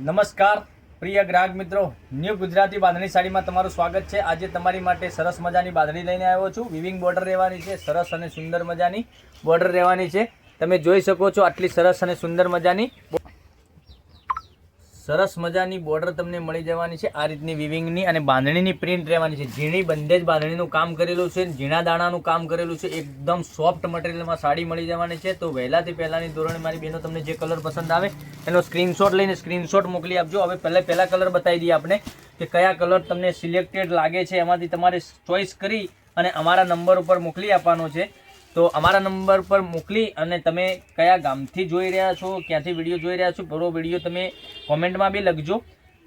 નમસ્કાર પ્રિય ગ્રાહક મિત્રો, ન્યૂ ગુજરાતી બાંધણી સાડીમાં તમારું સ્વાગત છે। આજે તમારી માટે સરસ મજાની બાંધણી લઈને આવ્યો છું। વિવિંગ બોર્ડર રહેવાની છે, સરસ અને સુંદર મજાની બોર્ડર રહેવાની છે। તમે જોઈ શકો છો આટલી સરસ અને સુંદર મજાની બોર્ડર તમને મળી જવાની છે। આ રીતની વિવિંગની અને બાંધણીની પ્રિન્ટ રહેવાની છે। ઝીણી બંધેજ બાંધણીનું કામ કરેલું છે, ઝીણા દાણાનું કામ કરેલું છે, એકદમ સોફ્ટ મટીરિયલમાં સાડી મળી જવાની છે। તો વહેલાથી પહેલાની ધોરણે મારી બહેનો તમને જે કલર પસંદ આવે એનો સ્ક્રીનશોટ લઈને સ્ક્રીનશોટ મોકલી આપજો। હવે પહેલા કલર બતાવી દઈએ આપણે કે કયા કલર તમને સિલેક્ટેડ લાગે છે, એમાંથી તમારે ચોઈસ કરી અને અમારા નંબર ઉપર મોકલી આપવાનો છે। તો અમારા નંબર પર મોકલી અને તમે કયા ગામથી જોઈ રહ્યા છો, ક્યાંથી વિડીયો જોઈ રહ્યા છો, પૂરો વિડીયો તમે કોમેન્ટમાં બી લખજો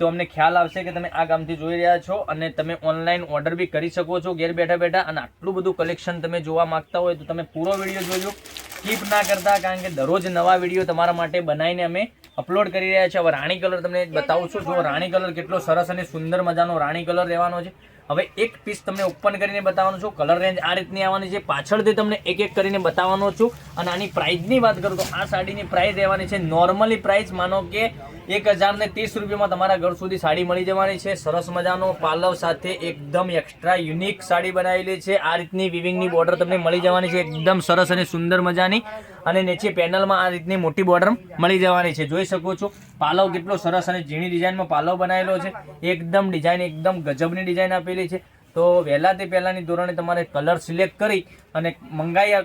તો અમને ખ્યાલ આવશે કે તમે આ ગામથી જોઈ રહ્યા છો। અને તમે ઓનલાઈન ઓર્ડર બી કરી શકો છો ઘેર બેઠા બેઠા। અને આટલું બધું કલેક્શન તમે જોવા માંગતા હોય તો તમે પૂરો વિડીયો જોજો, સ્કીપ ના કરતા, કારણ કે દરરોજ નવા વિડીયો તમારા માટે બનાવીને અમે અપલોડ કરી રહ્યા છીએ। હવે રાણી કલર તમને બતાવું છું। જો રાણી કલર કેટલો સરસ અને સુંદર મજાનો રાણી કલર રહેવાનો છે। હવે એક પીસ તમને ઓપન કરીને બતાવવાનો છું। કલર રેન્જ આ રીતની આવવાની છે, પાછળથી તમને એક એક કરીને બતાવવાનો છું। અને આની પ્રાઇસની વાત કરું તો આ સાડીની પ્રાઇસ રહેવાની છે નોર્મલી પ્રાઇસ માનો કે 1030 રૂપિયામાં તમારા ઘર સુધી સાડી મળી જવાની છે। સરસ મજાનો પાલવ સાથે એકદમ એક્સ્ટ્રા યુનિક સાડી બનાવેલી છે। આ રીતની વિવિંગની બોર્ડર તમને મળી જવાની છે, એકદમ સરસ અને સુંદર મજાની। અને નીચે પેનલમાં આ રીતની મોટી બોર્ડર મળી જવાની છે, જોઈ શકો છો। પાલવ કેટલો સરસ અને ઝીણી ડિઝાઇનમાં પાલવ બનાવેલો છે, એકદમ ડિઝાઇન એકદમ ગજબની ડિઝાઇન આપેલી છે। તો વહેલાથી પહેલાની ધોરણે તમારે કલર સિલેક્ટ કરી અને મંગાવી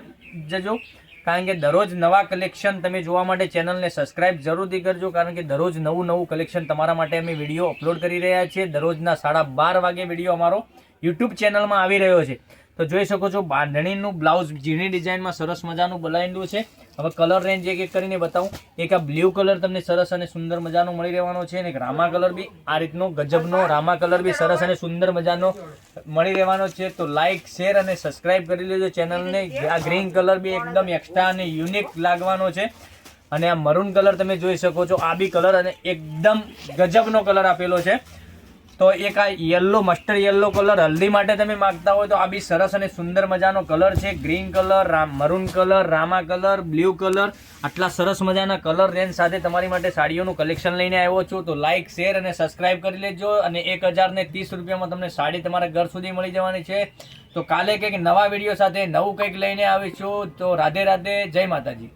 જજો, કારણ કે દરરોજ નવા કલેક્શન તમે જોવા માટે ચેનલને સબસ્ક્રાઇબ જરૂરથી કરજો, કારણ કે દરરોજ નવું કલેક્શન તમારા માટે અમે વિડીયો અપલોડ કરી રહ્યા છીએ। દરરોજના 12:30 વાગે વિડીયો અમારો યુટ્યુબ ચેનલમાં આવી રહ્યો છે। તો જોઈ શકો છો બાંધણીનું બ્લાઉઝ ઝીણી ડિઝાઇનમાં સરસ મજાનું બનાવેલું છે। હવે કલર રેન્જ એક એક કરીને બતાવું। એક આ બ્લુ કલર તમને સરસ અને સુંદર મજાનો મળી રહેવાનો છે, અને એક રામા કલર બી આ રીતનો ગજબનો રામા કલર બી સરસ અને સુંદર મજાનો મળી રહેવાનો છે। તો લાઇક, શેર અને સબસ્ક્રાઇબ કરી લેજો ચેનલને। આ ગ્રીન કલર બી એકદમ એક્સ્ટ્રા અને યુનિક લાગવાનો છે। અને આ મરૂન કલર તમે જોઈ શકો છો, આ બી કલર અને એકદમ ગજબનો કલર આપેલો છે। તો એક આ યલો, મસ્ટર્ડ યલો કલર હલ્દી માટે તમે માંગતા હોય તો આ બી સરસ અને સુંદર મજાનો કલર છે। Green colour, maroon colour, Rama colour, blue colour, આટલા સરસ મજાના કલર રેન્જ સાથે તમારી માટે સાડીઓનું કલેક્શન લઈને આવ્યો છું। તો લાઇક, શેર અને સબસ્ક્રાઇબ કરી લેજો। અને 1030 રૂપિયામાં તમને સાડી તમારા ઘર સુધી મળી જવાની છે। તો કાલે કંઈક નવા વિડીયો સાથે નવું કંઈક લઈને આવીશું। તો રાધે રાધે, જય માતાજી।